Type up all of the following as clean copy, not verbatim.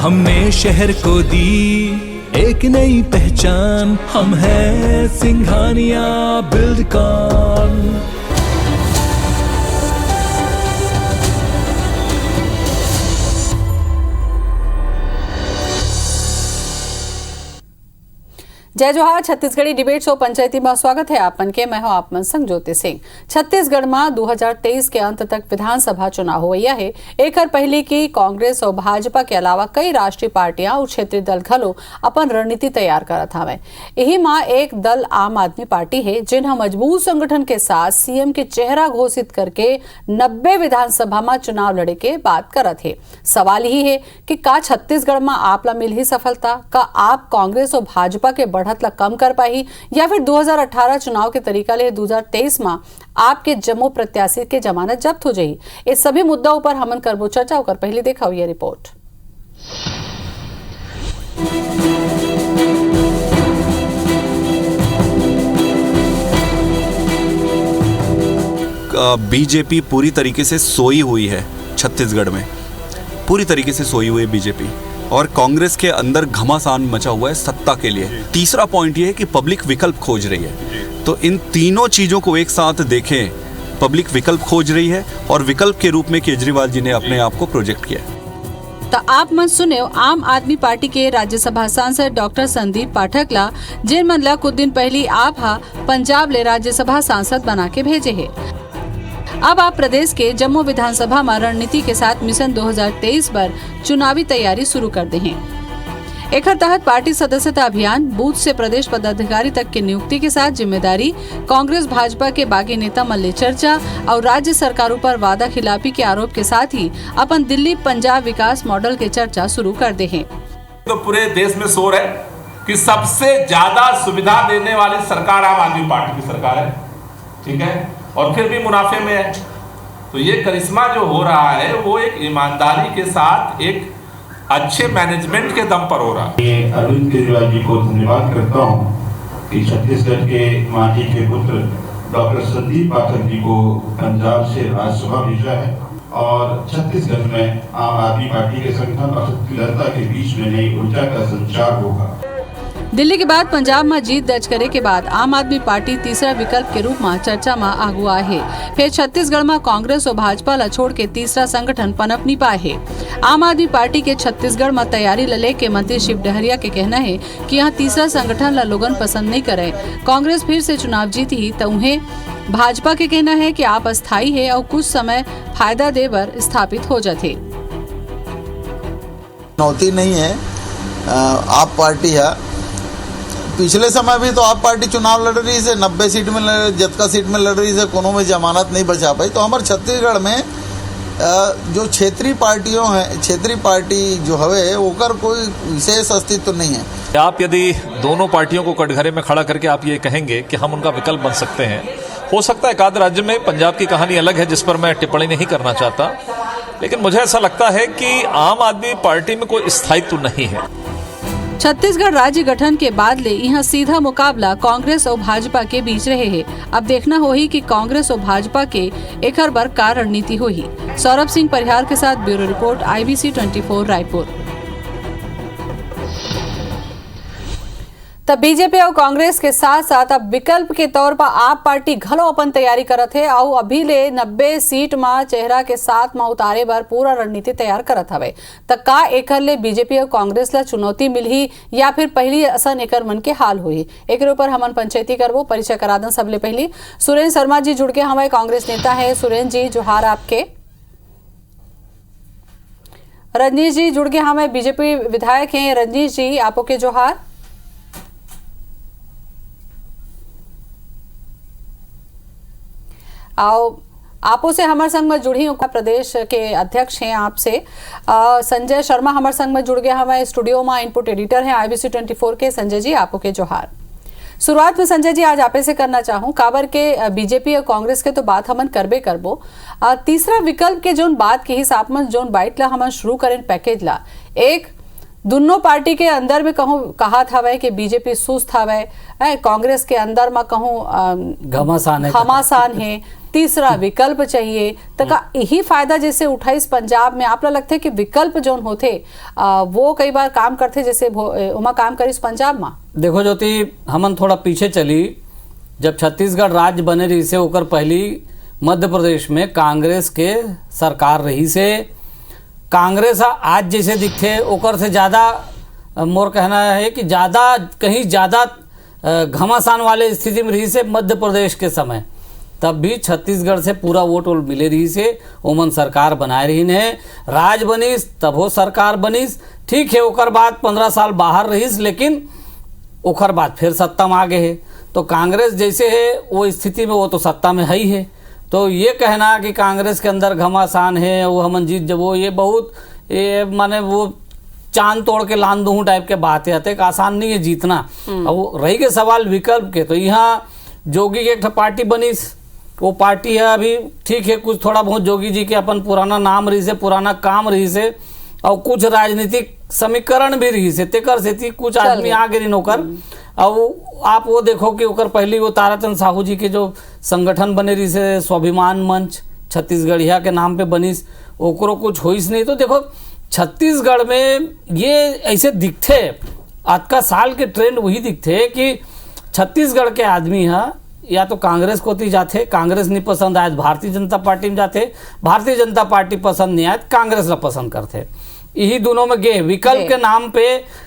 हमने शहर को दी एक नई पहचान, हम हैं सिंघानिया बिल्डकॉन। जय जोहार। छत्तीसगढ़ी डिबेट शो पंचायती में स्वागत है आपन के। मैं हूं आपमन संग ज्योति सिंह। छत्तीसगढ़ में 2023 के अंत तक विधानसभा चुनाव होइया है। एक पहले की कांग्रेस और भाजपा के अलावा कई राष्ट्रीय पार्टियां और क्षेत्रीय दल घलो अपन रणनीति तैयार करत हवे। यही में एक दल आम आदमी पार्टी है, जिन्हें मजबूत संगठन के साथ सीएम के चेहरा घोषित करके 90 विधानसभा में चुनाव लड़े के बात करत है। सवाल यही है कि का छत्तीसगढ़ में आप ला मिल ही सफलता? का आप कांग्रेस और भाजपा के बढ़त ला कम कर पाही, या फिर 2018 चुनाव के तरीका ले 2023 में आपके जम्मू प्रत्याशी के जमानत जब्त हो जाही? इस सभी मुद्दों पर हमन करबो चर्चा होकर पहले देखा ये रिपोर्ट। बीजेपी पूरी तरीके से सोई हुई है छत्तीसगढ़ में, पूरी तरीके से सोई हुई है बीजेपी, और कांग्रेस के अंदर घमासान मचा हुआ है सत्ता के लिए। तीसरा पॉइंट ये है कि पब्लिक विकल्प खोज रही है। तो इन तीनों चीजों को एक साथ देखें, पब्लिक विकल्प खोज रही है और विकल्प के रूप में केजरीवाल जी ने अपने आप को प्रोजेक्ट किया। तो आप मन सुने आम आदमी पार्टी के राज्यसभा सांसद डॉक्टर संदीप पाठक ला, जिन मन ला कुछ दिन पहले आप पंजाब ले राज्यसभा सांसद बना के भेजे है। अब आप प्रदेश के जम्मू विधानसभा में रणनीति के साथ मिशन 2023 पर चुनावी तैयारी शुरू कर दे हैं। एक तहत पार्टी सदस्यता अभियान, बूथ से प्रदेश पदाधिकारी तक की नियुक्ति के साथ जिम्मेदारी, कांग्रेस भाजपा के बागी नेता मल्ले चर्चा और राज्य सरकारों पर वादा खिलाफी के आरोप के साथ ही अपन दिल्ली पंजाब विकास मॉडल के चर्चा शुरू कर दे हैं। तो पूरे देश में शोर है कि सबसे ज्यादा सुविधा देने वाली सरकार आम आदमी पार्टी की सरकार है, ठीक है, और फिर भी मुनाफे में है। तो ये करिश्मा जो हो रहा है वो एक ईमानदारी के साथ एक अच्छे मैनेजमेंट के दम पर हो रहा है। ये अरविंद केजरीवाल जी को धन्यवाद करता हूँ कि छत्तीसगढ़ के माटी के पुत्र डॉक्टर संदीप पाठक जी को पंजाब से राज्यसभा भेजा है, और छत्तीसगढ़ में आम आदमी पार्टी के संगठन और जनता के बीच में नई ऊर्जा का संचार होगा। दिल्ली के बाद पंजाब में जीत दर्ज करे के बाद आम आदमी पार्टी तीसरा विकल्प के रूप में चर्चा में आगुआ है। फिर छत्तीसगढ़ में कांग्रेस और भाजपा ला छोड़ के तीसरा संगठन पनप नहीं पाए है। आम आदमी पार्टी के छत्तीसगढ़ में तैयारी ले के मंत्री शिव डहरिया के कहना है कि यहाँ तीसरा संगठन ला लोगन पसंद नहीं करे। कांग्रेस फिर से चुनाव जीती ही तो उन्हें भाजपा के कहना है कि आप अस्थायी है और कुछ समय फायदा देवर स्थापित हो जाते। चुनौती नहीं है, आप पार्टी है। पिछले समय भी तो आप पार्टी चुनाव लड़ रही है, 90 सीट में जतका सीट में लड़ रही है, कोनो में जमानत नहीं बचा पाई। तो हमारे छत्तीसगढ़ में जो क्षेत्रीय पार्टियों हैं, क्षेत्रीय पार्टी जो हवे ओकर कोई विशेष अस्तित्व तो नहीं है। आप यदि दोनों पार्टियों को कटघरे में खड़ा करके आप ये कहेंगे कि हम उनका विकल्प बन सकते हैं, हो सकता है एकाध राज्य में, पंजाब की कहानी अलग है जिस पर मैं टिप्पणी नहीं करना चाहता, लेकिन मुझे ऐसा लगता है कि आम आदमी पार्टी में कोई स्थायित्व नहीं है। छत्तीसगढ़ राज्य गठन के बाद ले यहाँ सीधा मुकाबला कांग्रेस और भाजपा के बीच रहे है। अब देखना होगी कि कांग्रेस और भाजपा के एक बार का रणनीति होगी। सौरभ सिंह परिहार के साथ ब्यूरो रिपोर्ट, IBC 24 रायपुर। तब बीजेपी और कांग्रेस के साथ साथ अब विकल्प के तौर पर आप पार्टी घलो अपन तैयारी करत है और अभी ले 90 सीट में चेहरा के साथ में उतारे बार पूरा रणनीति तैयार करत हवे। त का एकर ले बीजेपी और कांग्रेस ला चुनौती मिलही या फिर पहली असन एकर मन के हाल हुई? एक ऊपर हमन पंचायती करबो। परिचय करा दें सबले पहली सुरेंद्र शर्मा जी जुड़ के हमारे कांग्रेस नेता है। सुरेंद्र जी जोहार आपके। रजनीश जी जुड़ के हमें बीजेपी विधायक हैं। रजनीश जी आपो के जोहार। आओ आपो से हमारे संग में जुड़ी हूँ, प्रदेश के अध्यक्ष हैं आपसे। संजय शर्मा हमारे संग में जुड़ गया हमारे स्टूडियो में, इनपुट एडिटर हैं IBC 24 के। संजय जी आपो के जोहार। शुरुआत में संजय जी आज आपे से करना चाहूँ, काबर के बीजेपी और कांग्रेस के तो बात हमन करबे करबो, तीसरा विकल्प के जोन बात के हिसाब में जोन बाइट ला हमन शुरू करें पैकेज ला, एक दोनों पार्टी के अंदर में कहूँ कहा था वह कि बीजेपी सुस्त हवे, कांग्रेस के अंदर में कहूँ घमासान है, तीसरा विकल्प चाहिए। तो का यही फायदा जैसे उठाइस पंजाब में आप लगता है कि विकल्प जो होते वो कई बार काम करते जैसे उमा काम करिस पंजाब में? देखो ज्योति, हमन थोड़ा पीछे चली, जब छत्तीसगढ़ राज्य बने रही से ओकर पहली मध्य प्रदेश में कांग्रेस के सरकार रही से। कांग्रेस आज जैसे दिखते ओकर से ज़्यादा मोर कहना है कि कहीं ज़्यादा घमासान वाले स्थिति में रही से मध्य प्रदेश के समय। तब भी छत्तीसगढ़ से पूरा वोट मिले रही से ओमन सरकार बनाए रही है, राज बनीस तब हो सरकार बनीस, ठीक है। ओकर बाद 15 साल बाहर रहीस, लेकिन ओकर बाद फिर सत्ता में आ गए है। तो कांग्रेस जैसे है वो स्थिति में वो तो सत्ता में है ही है। तो ये कहना कि कांग्रेस के अंदर घमासान है, वो हमन जीत जब वो ये बहुत माने वो चांद तोड़ के लान दूँ टाइप के बातें आते, आसान नहीं है जीतना। अब रही के सवाल विकल्प के, तो यहाँ जोगी की एक पार्टी बनी, वो पार्टी है अभी ठीक है, कुछ थोड़ा बहुत जोगी जी के अपन पुराना नाम रही से, पुराना काम रही से, और कुछ राजनीतिक समीकरण भी रही से, तेकर से कुछ आदमी आ गए नौकर। अब आप वो देखो कि ओकर पहली वो ताराचंद साहू जी के जो संगठन बने रही से, स्वाभिमान मंच छत्तीसगढ़िया के नाम पे बनीस, ओकरो कुछ होइस नहीं। तो देखो छत्तीसगढ़ में ये ऐसे दिखते, आज का साल के ट्रेंड वही दिखते कि छत्तीसगढ़ के आदमी है या तो कांग्रेस को जाते, कांग्रेस नहीं पसंद आए भारतीय जनता पार्टी में जाते, भारतीय जनता पार्टी पसंद नहीं आए कांग्रेस ला पसंद करते। यही दोनों में गे विकल्प के नाम पे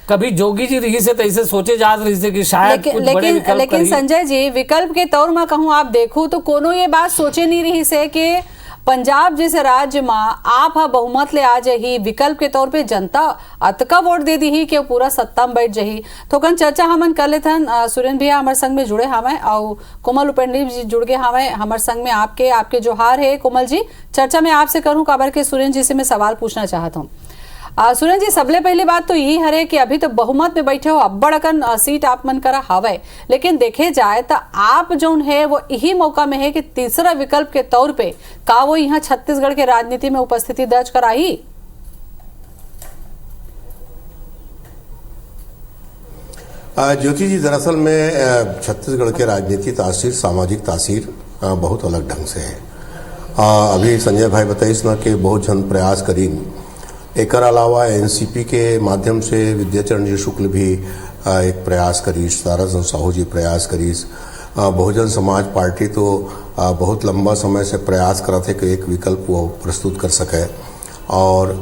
कभी जोगी जी रही से तैसे सोचे जा रही से कि शायद कुछ बड़े विकल्प। लेकिन संजय जी, विकल्प के तौर में कहूँ आप देखो तो कोनो ये बात सोचे नहीं रही से कि पंजाब जैसे राज्य में आप बहुमत ले आ जाही, विकल्प के तौर पे जनता अतका वोट दे दी ही कि पूरा सत्ता में बैठ जाही। तो कन चर्चा हमन कर लेथन, सुरेंद्र भैया हमारे संग में जुड़े हमें और कोमल उपेंद्र जी जुड़ गए हमें हमारे संग में। आपके जोहार है कोमल जी, चर्चा में आपसे करूं काबर के सुरेंद्र जी से मैं सवाल पूछना चाहता हूँ। सुरेंद्र जी, सबले पहली बात तो यही हरे कि अभी तो बहुमत में बैठे हो, अब्बड़ अकन सीट आप मन करा हवे, लेकिन देखे जाए तो आप जो है वो यही मौका में है कि तीसरा विकल्प के तौर पे का वो यहाँ छत्तीसगढ़ के राजनीति में उपस्थिति दर्ज कराई? ज्योति जी, दरअसल में छत्तीसगढ़ के राजनीति तासीर, सामाजिक तासीर बहुत अलग ढंग से है। अभी संजय भाई बताइस ना कि बहुत जन प्रयास करी, एक अलावा एनसीपी के माध्यम से विद्याचरण जी शुक्ल भी एक प्रयास करीस, ताराचंद साहू जी प्रयास करीस, बहुजन समाज पार्टी तो बहुत लंबा समय से प्रयास करा थे कि एक विकल्प वो प्रस्तुत कर सके। और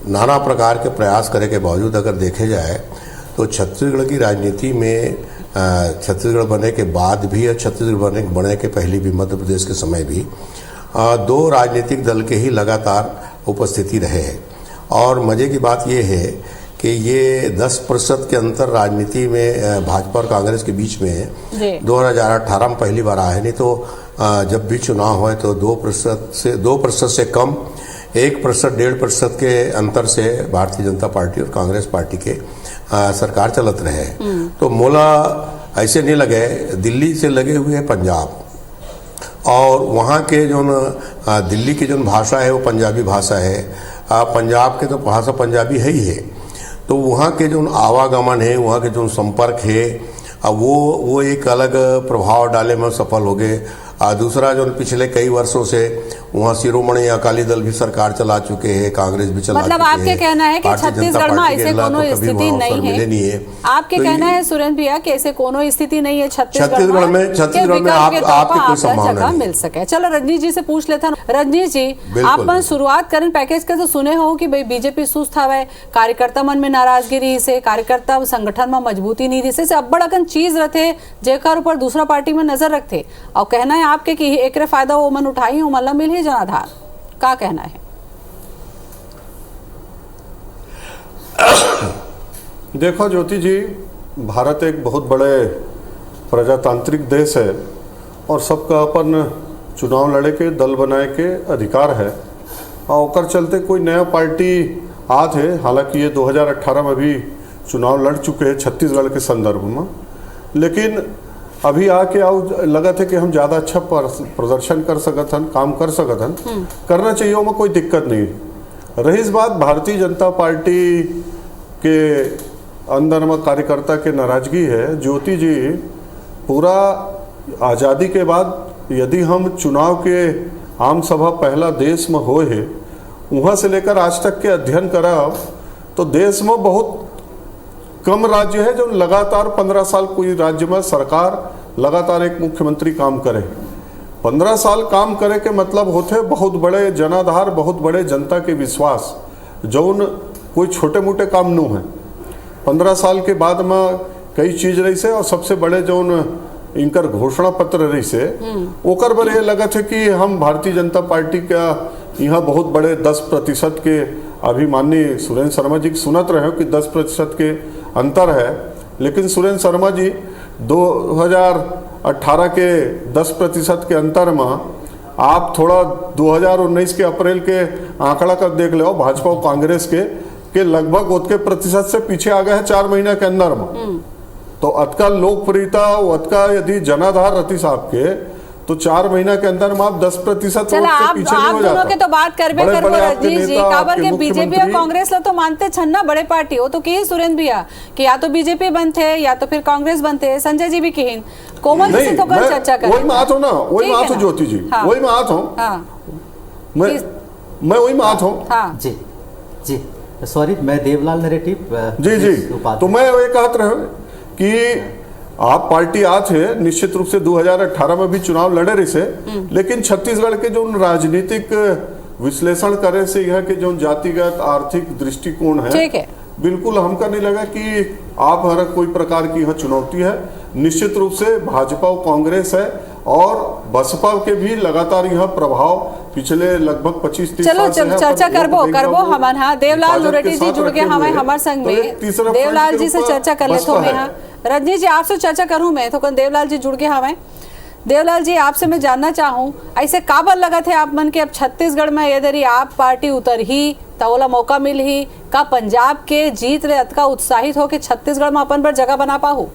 नाना प्रकार के प्रयास करे के बावजूद अगर देखे जाए तो छत्तीसगढ़ की राजनीति में छत्तीसगढ़ बने के बाद भी और छत्तीसगढ़ बने के पहले भी मध्य प्रदेश के समय भी दो राजनीतिक दल के ही लगातार उपस्थिति रहे हैं। और मजे की बात यह है कि ये 10% के अंतर राजनीति में भाजपा और कांग्रेस के बीच में है। 2018 में पहली बार आया है, नहीं तो जब भी चुनाव हुए तो 2% से कम 1%, 1.5% के अंतर से भारतीय जनता पार्टी और कांग्रेस पार्टी के सरकार चलत रहे। तो मोला ऐसे नहीं लगे, दिल्ली से लगे हुए हैं पंजाब, और वहाँ के जो दिल्ली की जो भाषा है वो पंजाबी भाषा है, पंजाब के तो भाषा पंजाबी है ही है। तो वहाँ के जो आवागमन है, वहाँ के जो संपर्क है, वो एक अलग प्रभाव डाले में सफल हो गए। दूसरा जो पिछले कई वर्षों से वहाँ शिरोमणि अकाली दल भी सरकार चला चुके हैं, कांग्रेस भी चला मतलब चुके हैं। आपके कहना है कि छत्तीसगढ़ में ऐसे कोनो स्थिति नहीं है? आपके कहना है सुरेंद्र भैया कि ऐसे कोनो स्थिति नहीं है छत्तीसगढ़ में आपकी कोई संभावना मिल सके? चलो रजनीश जी से पूछ लेता हूँ। रजनीश जी, आप शुरुआत करें पैकेज के, तो सुने हो कि भाई बीजेपी सुस्त हवे, कार्यकर्ता मन में नाराजगी रही से, कार्यकर्ता संगठन में मजबूती नहीं रही से, अब्बड़ अकन चीज रहते जेकर ऊपर दूसरा पार्टी में नजर रखते, और कहना है आपके कि एक फायदा वो मन उठाई हो मतलब मिल ही जनाधार, का कहना है? देखो ज्योति जी, भारत एक बहुत बड़े प्रजातांत्रिक देश है और सबका अपन चुनाव लड़े के, दल बनाए के अधिकार है, और ओकर चलते कोई नया पार्टी आत है। हालांकि ये 2018 में भी चुनाव लड़ चुके हैं छत्तीसगढ़ के संदर्भ में, लेकिन अभी आके लगा था कि हम ज़्यादा अच्छा प्रदर्शन कर सकत हन, काम कर सकत हन, करना चाहिए, में कोई दिक्कत नहीं। रही इस बात भारतीय जनता पार्टी के अंदर में कार्यकर्ता के नाराजगी है। ज्योति जी, पूरा आज़ादी के बाद यदि हम चुनाव के आम सभा पहला देश में होए है, वहाँ से लेकर आज तक के अध्ययन करब तो देश में बहुत कम राज्य है जो लगातार 15 साल कोई राज्य में सरकार लगातार एक मुख्यमंत्री काम करे। 15 साल काम करे के मतलब होते बहुत बड़े जनाधार, बहुत बड़े जनता के विश्वास, जौन कोई छोटे मोटे काम नू है। 15 साल के बाद में कई चीज रही से, और सबसे बड़े जौन इनकर घोषणा पत्र रही से ओकर पर यह लगत है कि हम भारतीय जनता पार्टी का यहाँ बहुत बड़े 10% के, अभी माननीय सुरेंद्र शर्मा जी सुनत रहे हो कि 10% के अंतर है, लेकिन सुरेंद्र शर्मा जी 2018 के 10% के अंतर में आप थोड़ा 2019 के अप्रैल के आंकड़ा का देख लो, भाजपा और कांग्रेस के लगभग उतके प्रतिशत से पीछे आ गए हैं 4 महीने के अंदर में। तो अतका लोकप्रियता, अतका यदि जनाधार रती साहब के, तो 4 महीना के अंदर में आप 10% चला आप दोनों के तो बात करबे करबो रजनीश जी, काबर के बीजेपी और कांग्रेस ला तो मानते छन्ना बड़े पार्टी हो तो की सुरेंद्र भैया कि या तो बीजेपी बनते या तो फिर कांग्रेस बनते। संजय जी भी कहिन कोमल से तो कर चर्चा करें। वही बात हो ना, वही बात हो ज्योति जी, वही बात हो। मैं वही बात हूँ जी जी, सॉरी मैं देवलाल नरेटिव जी। तो मैं वही कहत रहे कि आप पार्टी आज है, निश्चित रूप से 2018 में भी चुनाव लड़े रही से, लेकिन छत्तीसगढ़ के जो राजनीतिक विश्लेषण करे से यह के जो जातिगत आर्थिक दृष्टिकोण है, बिल्कुल हमका नहीं लगा कि आप हर कोई प्रकार की यह चुनौती है। निश्चित रूप से भाजपा और कांग्रेस है और बसपा के भी लगातार यह प्रभाव पिछले लगभग 25-30 साल से चलो चर्चा करबो हमन। हाँ, देवलाल नुरेटी जी जुड़ के हमारे संग में, देवलाल जी से चर्चा कर लेते मैं। हाँ रजनीश जी, आपसे चर्चा करूं मैं तो देवलाल जी जुड़ के हमें। देवलाल जी, आपसे मैं जानना चाहूं, ऐसे काबर लगत है आप मन के अब छत्तीसगढ़ में यदि आप पार्टी उतर ही तोला मौका मिल ही का पंजाब के जीत ले अतका उत्साहित हो कि छत्तीसगढ़ में अपन पर जगह बना पाहू?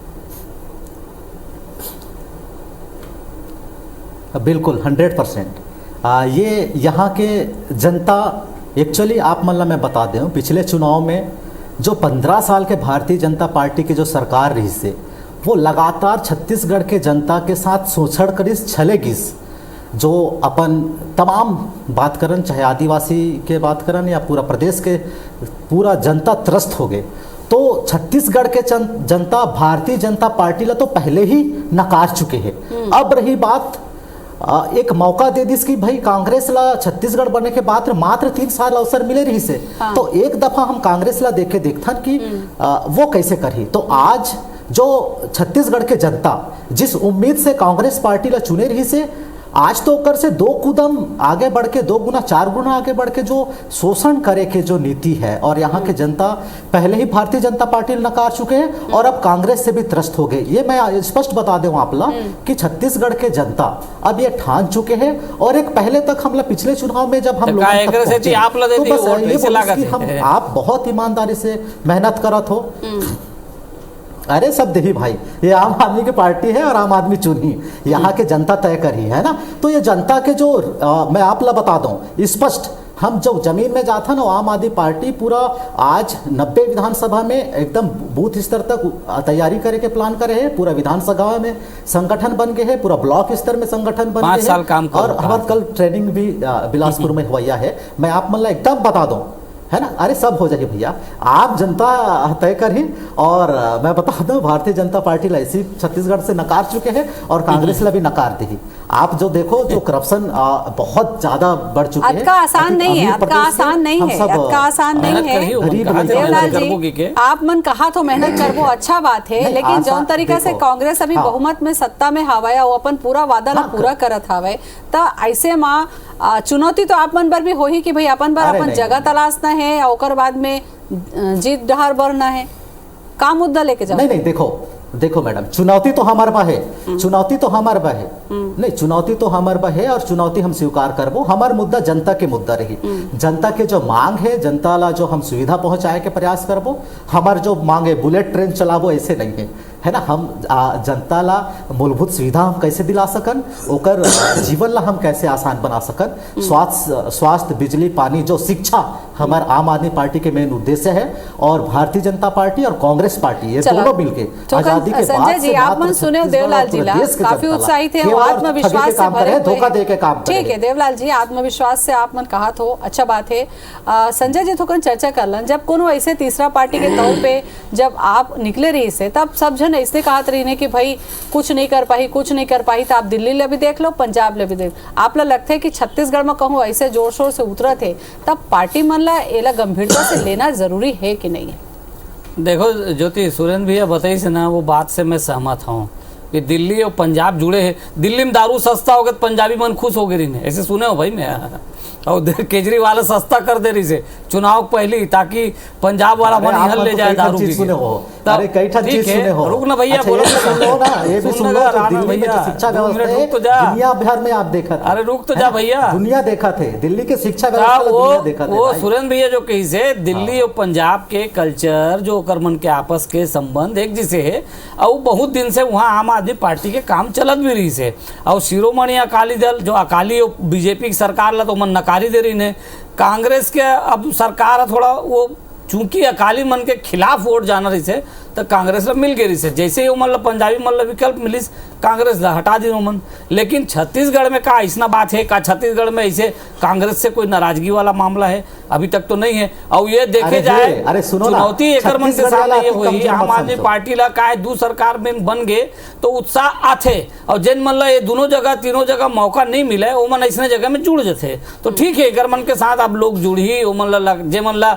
बिल्कुल 100%। ये यहाँ के जनता एक्चुअली आप मतलब मैं बता दूं, पिछले चुनाव में जो 15 साल के भारतीय जनता पार्टी की जो सरकार रही से, वो लगातार छत्तीसगढ़ के जनता के साथ शोषण करिस, छलेगिस। जो अपन तमाम बात करन, चाहे आदिवासी के बात करन या पूरा प्रदेश के पूरा जनता त्रस्त हो गए। तो छत्तीसगढ़ के जनता भारतीय जनता पार्टी ला तो पहले ही नकार चुके हैं। अब रही बात एक मौका दे दिस कि भाई कांग्रेस ला छत्तीसगढ़ बनने के बाद मात्र 3 साल अवसर मिले रही से, तो एक दफा हम कांग्रेस ला देखे देखथन कि वो कैसे करही। तो आज जो छत्तीसगढ़ के जनता जिस उम्मीद से कांग्रेस पार्टी ला चुने रही से, आज तो कर से 2 कदम आगे बढ़ के 2 गुना 4 गुना आगे बढ़ के जो शोषण करे के जो नीति है, और यहाँ के जनता पहले ही भारतीय जनता पार्टी नकार चुके हैं और अब कांग्रेस से भी त्रस्त हो गए। ये मैं स्पष्ट बता दूं आप ला कि छत्तीसगढ़ के जनता अब ये ठान चुके हैं। और एक पहले तक हम पिछले चुनाव में जब हम आप बहुत ईमानदारी से मेहनत करत हो, अरे सब दही भाई, ये आम आदमी की पार्टी है और आम आदमी चुनी, यहाँ के जनता तय करी है ना। तो ये जनता के जो मैं आप ला बता दूं स्पष्ट, हम जो जमीन में जाता ना, आम आदमी पार्टी पूरा आज 90 विधानसभा में एकदम बूथ स्तर तक तैयारी करे के प्लान करे है। पूरा विधानसभा में संगठन बन गए है, पूरा ब्लॉक स्तर में संगठन बन गए है, और हमारे कल ट्रेनिंग भी बिलासपुर में हुआ है। मैं आप मतलब एकदम बता दूं, है ना, अरे सब हो जाएगी भैया, आप जनता तय कर ही। और मैं बता दूं भारतीय जनता पार्टी ला इसी छत्तीसगढ़ से नकार चुके हैं और कांग्रेस ला भी नकार दी। आप जो देखो जो करप्शन बहुत ज्यादा बढ़ चुके हैं, अतका आसान नहीं है, अतका आसान नहीं है, अतका आसान नहीं है। देवलाल जी, आप मन कहा तो मेहनत करबो, अच्छा बात है, लेकिन जौन तरीका से कांग्रेस अभी बहुमत में सत्ता में हवाया, वो अपन पूरा वादा ला पूरा करत हवे, तो ऐसे में चुनौती तो आप मन पर भी हो ही कि भाई अपन पर अपन जगह तलाशना है और ओकर बाद में जीत डहार बरना है। का मुद्दा लेके जाओ? नहीं देखो मैडम, चुनौती तो हमारे बा है, चुनौती तो हमारे बा है, नहीं चुनौती तो हमारे बा है और चुनौती हम स्वीकार करबो। हमार मुद्दा जनता के मुद्दा रही, जनता के जो मांग है, जनता ला जो हम सुविधा पहुंचाए के प्रयास करबो। हमार जो मांग है बुलेट ट्रेन चलाबो, ऐसे नहीं है, है ना। हम जनता ला मूलभूत सुविधा हम कैसे दिला सकन, ओकर जीवन ला हम कैसे आसान बना सकन। स्वास्थ्य, बिजली, पानी, जो शिक्षा हमारे आम आदमी पार्टी के मेन उद्देश्य है। और भारतीय जनता पार्टी और कांग्रेस पार्टी ये दोनों मिलके आजादी के बाद संजय जी, आप मन सुने देवलाल जी काफी उत्साहित है, आत्मविश्वास से भरे, धोखा दे के काम। ठीक है देवलाल जी, आत्मविश्वास से आप मन कहा तो अच्छा बात है। संजय जी थोड़ा चर्चा कर लन, जब कोनो ऐसे तीसरा पार्टी के तौर पे जब आप निकले रही से, तब सब जन ऐसे कहते रही ने कि भाई कुछ नहीं कर पाई, तो आप दिल्ली ले भी देख लो, पंजाब ले भी देख। आप ला लगता है कि छत्तीसगढ़ में कहूँ ऐसे जोर शोर से उतरा थे, तब पार्टी मन ला एला गंभीरता से लेना जरूरी है कि नहीं है? देखो ज्योति, सुरेंद्र भैया बताई से ना, वो बात से मैं सहमत हूँ कि दिल्ली और पंजाब जुड़े हैं। दिल्ली में दारू सस्ता हो गया तो पंजाबी मन खुश हो गई ने, ऐसे सुने हो भाई मैं। और केजरीवाल सस्ता कर दे रही से चुनाव पहले, ताकि पंजाब वाला मन हल ले जाए दारू पी के। अरे कई ठन चीज सुने हो। रुक ना भैया, बोलो ना, ये भी सुन लो। दिल्ली में जो शिक्षा व्यवस्था है दुनिया भर में आप देखा था। अरे रुक तो जा भैया, दुनिया देखा थे दिल्ली के शिक्षा व्यवस्था, दुनिया देखा थे। वो सुरेंद्र भैया जो कही से दिल्ली और पंजाब के कल्चर जो ओकर मन के आपस के संबंध एक जैसे है, और बहुत दिन से वहाँ आम आदमी पार्टी के काम चलत भी रही से। और शिरोमणि अकाली दल जो अकाली और बीजेपी की सरकार ला तो मन नकारी दे रही ने। कांग्रेस के अब सरकार थोड़ा वो चूंकि अकाली मन के खिलाफ वोट जाना रही से, तो कांग्रेस ला मिल गई से। जैसे ही मतलब पंजाबी मन विकल्प मिलिस, कांग्रेस ला हटा दी मन। लेकिन छत्तीसगढ़ में का ऐसा बात है का छत्तीसगढ़ में ऐसे कांग्रेस से कोई नाराजगी वाला मामला है? अभी तक तो नहीं है। और ये देखे जाए चुनौती एक मन के सामने ये हुई, आम आदमी पार्टी ला का दू सरकार में बन गए तो उत्साह आथे, और जिन मन ला ये दोनों जगह तीनों जगह मौका नहीं मिले, वो मन ऐसे जगह में जुड़ जाते। तो ठीक है, एक मन के साथ अब लोग जुड़ी, वो मन ला जे मन ला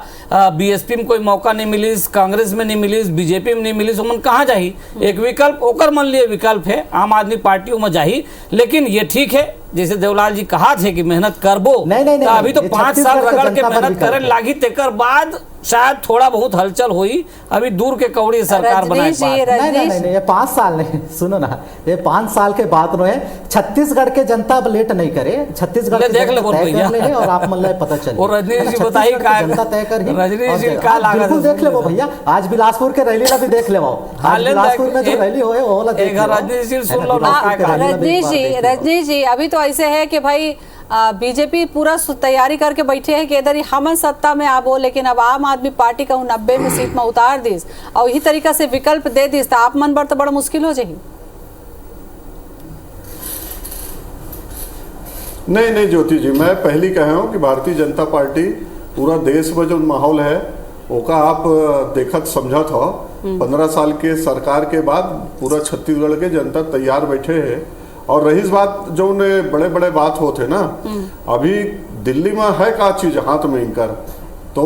बीएसपी में कोई मौका नहीं मिलिस, कांग्रेस में नहीं मिलिस, बीजेपी में नहीं मिलिस, वो मन कहाँ जाही? एक विकल्प ओकर मन लिए विकल्प है, आम आदमी पार्टी में जाही। लेकिन ये ठीक है, जैसे देवलाल जी कहा थे कि मेहनत करबो, नहीं, अभी तो 5 साल रगड़ के मेहनत करे लागी, तेकर बाद शायद थोड़ा बहुत हलचल हुई। अभी दूर के कौड़ी सरकार बनाए नहीं, ये 5 साल नहीं, सुनो ना, ये 5 साल के बाद नो है। छत्तीसगढ़ के जनता लेट नहीं करे, छत्तीसगढ़ देख ले भैया, और आप मन पता चले। और रजनीश जी बताइए जनता तय कर ही, रजनीश जी का बिल्कुल देख ले वो भैया। आज बिलासपुर के रैली ला भी देख ले वो, आज बिलासपुर में जो रैली होए वो वाला देख ले। रजनीश जी सुन लो ना, रजनीश जी अभी तो ऐसे है कि भाई बीजेपी पूरा तैयारी करके बैठे है कि इधर ही हम सत्ता में आबो, लेकिन अब आम आदमी पार्टी का 90 में सीट में उतार दिस और यही तरीका से विकल्प दे दिस, तो आप मन पर तो बड़ा मुश्किल हो जाएगी। नहीं ज्योति जी, मैं पहली कहा हूँ कि भारतीय जनता पार्टी पूरा देश में जो माहौल है ओका आप देखत समझत हो। 15 साल के सरकार के बाद पूरा छत्तीसगढ़ के जनता तैयार बैठे है। और रही बात जो बड़े बड़े बात होते ना, अभी दिल्ली में है का चीज हाथ में इनकर, तो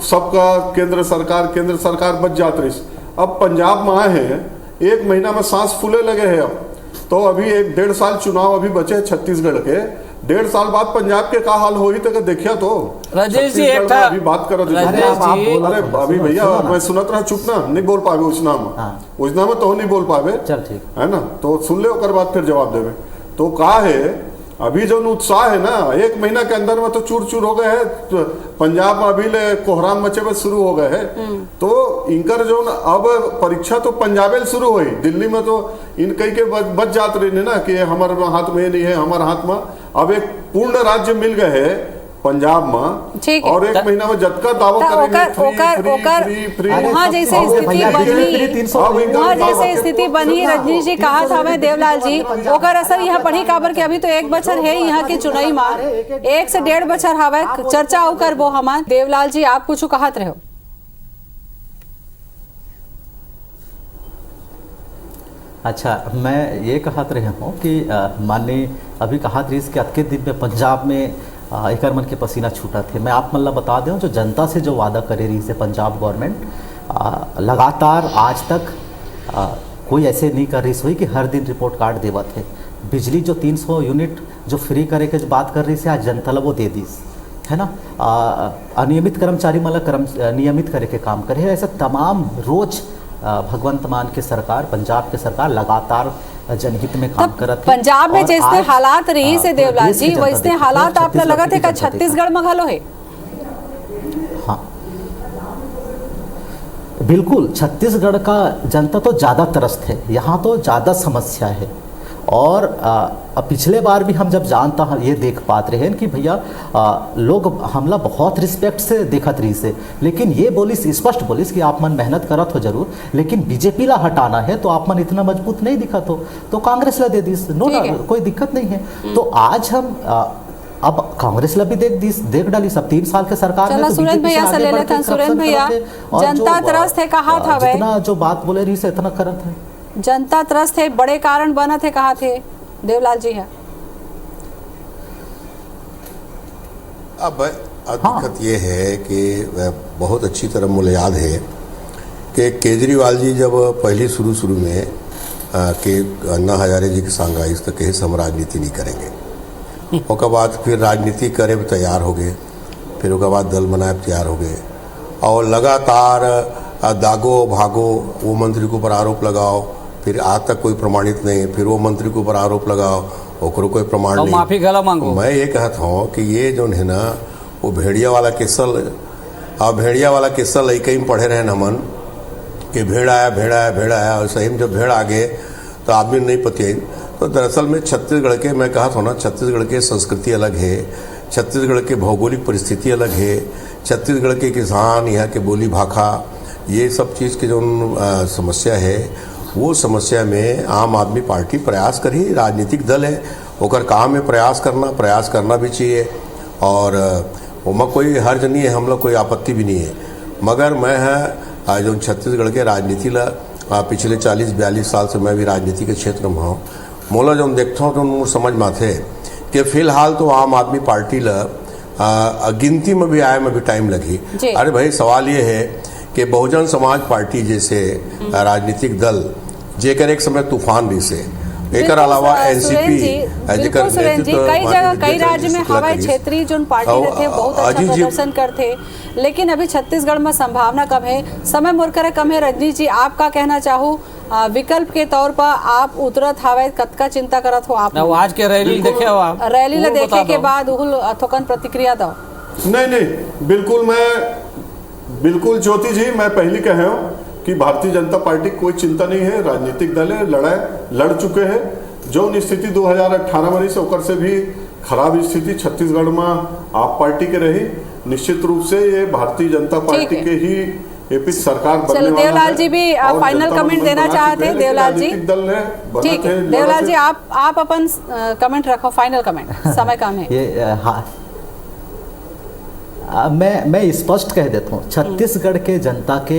सबका केंद्र सरकार बच जात रही। अब पंजाब में आए हैं, 1 महीना में सांस फूले लगे हैं। अब तो अभी 1-1.5 साल चुनाव अभी बचे छत्तीसगढ़ के, 1.5 साल बाद पंजाब के का हाल होई तो देखिया। तो राजेश जी अभी बात करो, अरे अभी भैया मैं सुनत रहा, चुप ना, नहीं बोल पावे उचना में तो नहीं बोल पावे, चल ठीक है ना, तो सुन ले ओकर बाद फिर जवाब देवे। तो का है अभी जो उत्साह है ना, 1 महीना के अंदर में तो चूर चूर हो गए है। तो पंजाब में अभी ले कोहराम मचे में शुरू हो गए है। तो इनकर जो अब परीक्षा तो पंजाबे शुरू हुई, दिल्ली में तो इन कई के बच जात रही ना कि हमारे हाथ में नहीं है, हमारे हाथ में। अब एक पूर्ण राज्य मिल गए है पंजाब में, और 1 महीना में जतका दावा करेंगे वहाँ जैसे स्थिति बनी रजनीश जी कहा था मैं देवलाल जी, ओकर असर यहाँ पढ़ी काबर के अभी तो 1 बछर है यहाँ की चुनाई में, 1 से 1.5 बछर हवे चर्चा कर वो हमार। देवलाल जी आप कुछ कहत रहे हो? अच्छा, मैं ये कहत रहे हूँ कि माननीय अभी कहत रही कि अतके दिन में पंजाब में एक मन के पसीना छूटा थे। मैं आप मतलब बता दूं, जो जनता से जो वादा करे रही से पंजाब गवर्नमेंट लगातार आज तक कोई ऐसे नहीं कर रही हुई कि हर दिन रिपोर्ट कार्ड देवा थे। बिजली जो 300 यूनिट जो फ्री करे के जो बात कर रही से आज जनता वो दे दी है ना। अनियमित कर्मचारी मतलब नियमित करे के काम करे, ऐसा तमाम रोज भगवंत मान के सरकार, पंजाब के सरकार लगातार जनहित में काम करत है। पंजाब में जैसे हालात रही से देवलाल जी, वैसे हालात आपने लगा थे का छत्तीसगढ़ में घलो है? हाँ बिल्कुल, छत्तीसगढ़ का जनता तो ज़्यादा त्रस्त है, यहाँ तो ज़्यादा समस्या है। और पिछले बार भी हम जब जानता हम ये देख पाते रहे कि भैया लोग हमला बहुत रिस्पेक्ट से देखत रही से, लेकिन ये बोलिस स्पष्ट बोलिस कि आप मन मेहनत करत हो जरूर, लेकिन बीजेपी ला हटाना है तो आप मन इतना मजबूत नहीं दिखत हो तो कांग्रेस ला दे दिस, नो कोई दिक्कत नहीं है। तो आज हम अब कांग्रेस ला भी देख डाली, सब 3 साल के सरकार में तो सुरेंद्र भैया से ले लेते हैं। सुरेंद्र भैया, जनता त्रस्त है, कहा था वे जितना जो बात बोले रही से इतना करत है, जनता त्रस्त है, बड़े कारण बना थे, कहा थे देवलाल जी है। अब दिक्कत ये है कि बहुत अच्छी तरह मुझे याद है कि केजरीवाल जी जब पहली शुरू में कि अन्ना हजारे जी के संग आई तो कहीं से हम राजनीति नहीं करेंगे, उसके बाद फिर राजनीति करे तैयार हो गए, फिर उसके बाद दल बनाए तैयार हो गए और लगातार दागो भागो, वो मंत्री के ऊपर आरोप लगाओ, फिर आज तक कोई प्रमाणित नहीं, फिर वो मंत्री के ऊपर आरोप लगाओ, ओकरो कोई प्रमाण नहीं, माफी गला मांगो। मैं ये कहता हूँ कि ये जो है ना वो भेड़िया वाला किस्सा, अब भेड़िया वाला किस्सा लड़के में पढ़े रहे हमन कि भेड़ आया और सही में जब भेड़ आ गए तो आदमी नहीं पतियाई। तो दरअसल में छत्तीसगढ़ के, मैं कहा था ना, छत्तीसगढ़ के संस्कृति अलग है, छत्तीसगढ़ के भौगोलिक परिस्थिति अलग है, छत्तीसगढ़ के किसान, यहाँ के बोली भाखा, ये सब चीज़ की जो समस्या है, वो समस्या में आम आदमी पार्टी प्रयास करी, राजनीतिक दल है, ओकर काम है प्रयास करना भी चाहिए और वहाँ कोई हर्ज नहीं है, हम लोग कोई आपत्ति भी नहीं है। मगर मैं है जो छत्तीसगढ़ के राजनीति ला पिछले 40-42 साल से मैं भी राजनीति के क्षेत्र में हूँ, मोला जो देखता हूँ तो मुझे समझ में आते कि फिलहाल तो आम आदमी पार्टी ला गिनती में भी आए में भी टाइम लगी। अरे भाई, सवाल ये है कि बहुजन समाज पार्टी जैसे राजनीतिक दल जेकर एक समय तूफान भी से, एक अलावा एनसीपी जेकर कई जगह कई राज्य में हवाई क्षेत्रीय जो पार्टी रहते बहुत अच्छा प्रदर्शन करते, लेकिन अभी छत्तीसगढ़ में संभावना कम है, समय मुरकर कम है। रजनीश जी, आप का कहना चाहूँ विकल्प के तौर पर आप उतरत हवाई कतका चिंता करत हो आप? आज के रैली देखे हो आप? रैली ला देखे के बाद थोकन प्रतिक्रिया दो। नहीं, बिल्कुल ज्योति जी, मैं पहले कहे हूँ कि भारतीय जनता पार्टी कोई चिंता नहीं है, राजनीतिक दल है, लड़ चुके हैं। जो स्थिति 2018 में से ओकर से भी खराब स्थिति छत्तीसगढ़ में आप पार्टी के रही, निश्चित रूप से ये भारतीय जनता पार्टी के ही एपी सरकार बनने वाला है। देवलाल जी भी फाइनल कमेंट देना चाहते हैं। देवलाल जी, ठीक है, देवलाल जी आप अपन कमेंट रखो, फाइनल कमेंट, समय कम है। मैं स्पष्ट कह देता हूँ, छत्तीसगढ़ के जनता के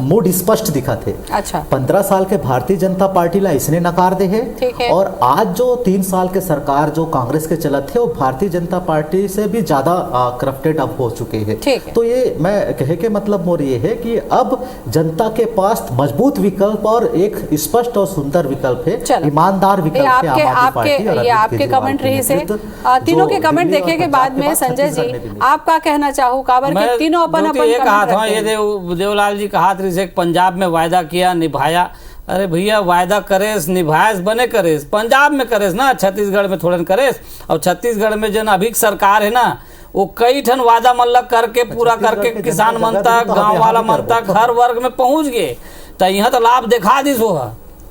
मूड स्पष्ट दिखा थे। अच्छा, 15 साल के भारतीय जनता पार्टी ला इसने नकार दे है, और आज जो 3 साल के सरकार जो कांग्रेस के चलत थे वो भारतीय जनता पार्टी से भी ज्यादा करप्टेड अब हो चुके हैं। तो ये मैं कहे के मतलब मोर ये है कि अब जनता के पास मजबूत विकल्प और एक स्पष्ट और सुंदर विकल्प है, ईमानदार विकल्प है आम आदमी पार्टी। और आपके कमेंट रही से तीनों के कमेंट देखे के बाद में संजय जी आपका कहना चाहूँ काबर के तीनों अपन ये कहा था, ये देवलाल जी कहा था पंजाब में वायदा किया निभाया। अरे भैया, वायदा करेस निभाएस बने करेस, पंजाब में करेस ना, छत्तीसगढ़ में थोड़न करेस। और छत्तीसगढ़ में जन अभी सरकार है ना, वो कई ठन वादा मतलब करके पूरा करके किसान मन तक, गाँव वाला मन तक, हर वर्ग में पहुंच गए। तो यहाँ तो लाभ दिखा दिस हो,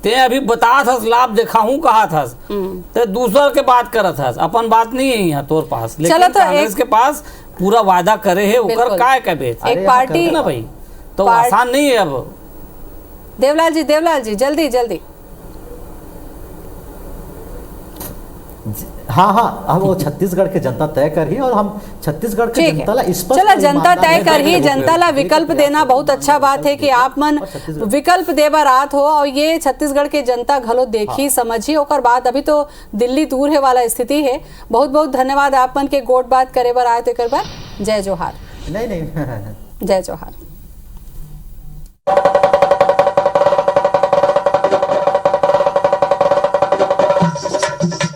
ते अभी बता था लाभ दिखाऊं कहा था, ते दूसर के बात करत था, अपन बात नहीं है यहाँ तोर पास, लेकिन कांग्रेस के पास पूरा वादा करे है, उकर काय कबे एक पार्टी ना भाई, तो आसान नहीं है। अब देवलाल जी जल्दी हाँ, अब वो छत्तीसगढ़ के जनता तय कर ही, और हम छत्तीसगढ़ के जनता ला स्पष्ट, चलो जनता तय कर ही, जनता ला विकल्प देना बहुत अच्छा बात है कि आप मन विकल्प देवा रात हो, और ये छत्तीसगढ़ के जनता घलो देखी समझी ओकर बाद। अभी तो दिल्ली दूर है वाला स्थिति है। बहुत बहुत धन्यवाद आप मन के गोट बात करे बर आए तो एक बार जय जोहार। नहीं जय जोहार।